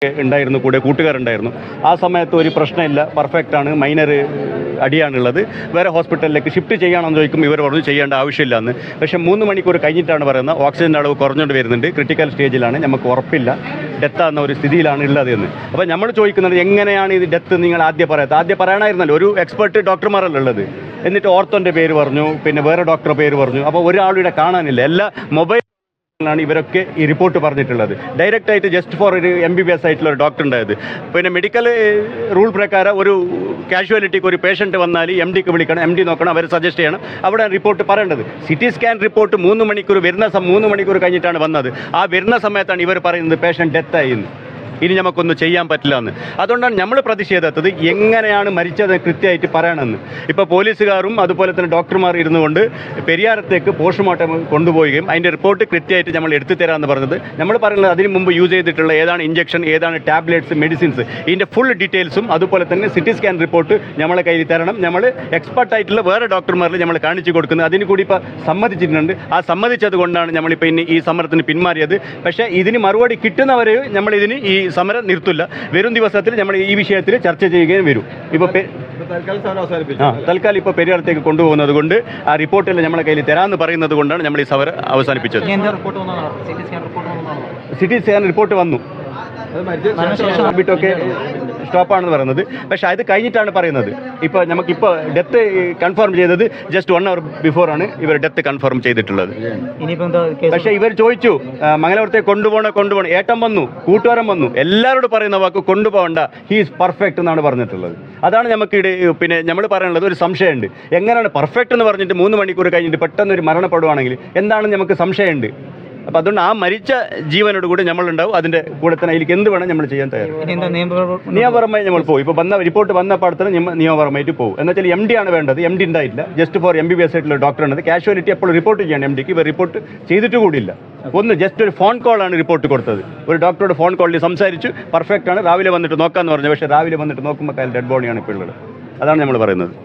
ഉണ്ടായിരുന്നു, കൂടെ കൂട്ടുകാരുണ്ടായിരുന്നു. ആ സമയത്ത് ഒരു പ്രശ്നമില്ല, പെർഫെക്റ്റാണ്, മൈനർ അടിയാണുള്ളത്, വേറെ ഹോസ്പിറ്റലിലേക്ക് ഷിഫ്റ്റ് ചെയ്യണമെന്ന് ചോദിക്കും. ഇവർ പറഞ്ഞു ചെയ്യേണ്ട ആവശ്യമില്ല എന്ന്. പക്ഷേ 3 മണിക്കൂർ കഴിഞ്ഞിട്ടാണ് പറയുന്നത് ഓക്സിജൻ്റെ അളവ് കുറഞ്ഞുകൊണ്ട് വരുന്നുണ്ട്, ക്രിട്ടിക്കൽ സ്റ്റേജിലാണ്, നമുക്ക് ഉറപ്പില്ല, ഡെത്താകുന്ന ഒരു സ്ഥിതിയിലാണ് ഉള്ളത് എന്ന്. അപ്പോൾ നമ്മൾ ചോദിക്കുന്നത് എങ്ങനെയാണ് ഇത് ഡെത്ത് നിങ്ങൾ ആദ്യം പറയണമായിരുന്നല്ലോ. ഒരു എക്സ്പെർട്ട് ഡോക്ടർമാരല്ല ഉള്ളത്. എന്നിട്ട് ഓർത്തോൻ്റെ പേര് പറഞ്ഞു, പിന്നെ വേറെ ഡോക്ടറുടെ പേര് പറഞ്ഞു. അപ്പോൾ ഒരാളുടെ കാണാനില്ല. എല്ലാ മൊബൈൽ ാണ് ഇവരൊക്കെ ഈ റിപ്പോർട്ട് പറഞ്ഞിട്ടുള്ളത്. ഡയറക്റ്റായിട്ട് ജസ്റ്റ് ഫോർ ഒരു MBBS ആയിട്ടുള്ള ഒരു ഡോക്ടർ ഉണ്ടായത്. പിന്നെ മെഡിക്കൽ റൂൾ പ്രകാരം ഒരു കാഷ്വാലിറ്റിക്ക് ഒരു പേഷ്യൻറ്റ് വന്നാൽ MDക്ക് വിളിക്കണം, MD നോക്കണം, അവർ സജസ്റ്റ് ചെയ്യണം, അവിടെ റിപ്പോർട്ട് പറയേണ്ടത്. CT സ്കാൻ റിപ്പോർട്ട് 3 മണിക്കൂർ വരുന്ന 3 മണിക്കൂർ കഴിഞ്ഞിട്ടാണ് വന്നത്. ആ വരുന്ന സമയത്താണ് ഇവർ പറയുന്നത് പേഷ്യൻ്റ് ഡെത്തായി എന്ന്, ഇനി നമുക്കൊന്നും ചെയ്യാൻ പറ്റില്ല എന്ന്. അതുകൊണ്ടാണ് നമ്മൾ പ്രതിഷേധത്തത് എങ്ങനെയാണ് മരിച്ചത് കൃത്യമായിട്ട് പറയണമെന്ന്. ഇപ്പോൾ പോലീസുകാരും അതുപോലെ തന്നെ ഡോക്ടർമാർ ഇരുന്നുകൊണ്ട് പെരിയാരത്തേക്ക് പോസ്റ്റ്മോർട്ടം കൊണ്ടുപോവുകയും അതിൻ്റെ റിപ്പോർട്ട് കൃത്യമായിട്ട് നമ്മൾ എടുത്തു തരാമെന്ന് പറഞ്ഞത്. നമ്മൾ പറയുന്നത് അതിന് മുമ്പ് യൂസ് ചെയ്തിട്ടുള്ള ഏതാണ് ഇഞ്ചക്ഷൻ, ഏതാണ് ടാബ്ലറ്റ്സ്, മെഡിസിൻസ്, ഇതിൻ്റെ ഫുൾ ഡീറ്റെയിൽസും അതുപോലെ തന്നെ CT സ്കാൻ റിപ്പോർട്ട് നമ്മളെ കയ്യിൽ തരണം. നമ്മൾ എക്സ്പെർട്ടായിട്ടുള്ള വേറെ ഡോക്ടർമാരിൽ നമ്മൾ കാണിച്ചു കൊടുക്കുന്നത്. അതിന് കൂടി ഇപ്പോൾ സമ്മതിച്ചിട്ടുണ്ട്. ആ സമ്മതിച്ചത് കൊണ്ടാണ് നമ്മളിപ്പോൾ ഇനി ഈ സമരത്തിന് പിന്മാറിയത്. പക്ഷേ ഇതിന് മറുപടി കിട്ടുന്നവരെ നമ്മളിതിന് ഈ സമരം നിർത്തില്ല. വരും ദിവസത്തിൽ നമ്മൾ ഈ വിഷയത്തിൽ ചർച്ച ചെയ്യുകയും വരും. ഇപ്പോൾ തൽക്കാലം ഇപ്പോൾ പെരിയാരത്തേക്ക് കൊണ്ടുപോകുന്നത് കൊണ്ട് ആ റിപ്പോർട്ടിൽ നമ്മളെ കയ്യിൽ തരാമെന്ന് പറയുന്നത് കൊണ്ടാണ് നമ്മൾ ഈ സമരം അവസാനിപ്പിച്ചത്. CT സ്കാൻ റിപ്പോർട്ട് വന്നു, ൊക്കെ സ്റ്റോപ്പാണെന്ന് പറയുന്നത്. പക്ഷേ അത് കഴിഞ്ഞിട്ടാണ് പറയുന്നത്. ഇപ്പോൾ നമുക്കിപ്പോൾ ഡെത്ത് കൺഫേം ചെയ്തത് ജസ്റ്റ് 1 hour ബിഫോറാണ് ഇവർ ഡെത്ത് കൺഫേം ചെയ്തിട്ടുള്ളത്. പക്ഷേ ഇവർ ചോദിച്ചു മംഗലാപുരത്തേക്ക് കൊണ്ടുപോകണം. ഏട്ടൻ വന്നു, കൂട്ടുകാരൻ വന്നു, എല്ലാവരോടും പറയുന്ന വാക്ക് കൊണ്ടുപോകണ്ട, ഹീസ് പെർഫെക്റ്റ് എന്നാണ് പറഞ്ഞിട്ടുള്ളത്. അതാണ് നമുക്കിടെ പിന്നെ നമ്മൾ പറയാനുള്ളത്. ഒരു സംശയമുണ്ട്, എങ്ങനെയാണ് പെർഫെക്റ്റ് എന്ന് പറഞ്ഞിട്ട് 3 മണിക്കൂർ കഴിഞ്ഞിട്ട് പെട്ടെന്ന് ഒരു മരണപ്പെടുവാണെങ്കിൽ എന്താണെന്ന് നമുക്ക് സംശയമുണ്ട്. അപ്പോൾ അതുകൊണ്ട് ആ മരിച്ച ജീവനോട് കൂടി നമ്മളുണ്ടാവും. അതിൻ്റെ കൂടെ തന്നെ അതിലേക്ക് എന്ത് വേണം നമ്മൾ ചെയ്യാൻ തയ്യാറാണ്. നിയമപരമായി നമ്മൾ പോകും. ഇപ്പോൾ റിപ്പോർട്ട് വന്ന പാടത്തിന് നിയമപരമായിട്ട് പോകും. എന്നുവെച്ചാൽ MD ആണ് വേണ്ടത്. MD ഉണ്ടായിട്ടില്ല. ജസ്റ്റ് ഫോർ MBBS ആയിട്ടുള്ള ഡോക്ടറാണത്. കാഷ്വാലിറ്റി എപ്പോൾ റിപ്പോർട്ട് ചെയ്യണം MDക്ക്. ഇവർ റിപ്പോർട്ട് ചെയ്തിട്ട് കൂടിയില്ല. ജസ്റ്റ് ഒരു ഫോൺ കോളാണ് റിപ്പോർട്ട് കൊടുത്തത്. ഒരു ഡോക്ടറോട് ഫോൺ കോളിൽ സംസാരിച്ചു, പെർഫെക്റ്റ് ആണ്, രാവിലെ വന്നിട്ട് നോക്കാമെന്ന് പറഞ്ഞു. പക്ഷേ രാവിലെ വന്നിട്ട് നോക്കുമ്പോൾ ഡെഡ് ബോഡിയാണ് ഇപ്പോൾ ഉള്ളത്. അതാണ് നമ്മൾ പറയുന്നത്.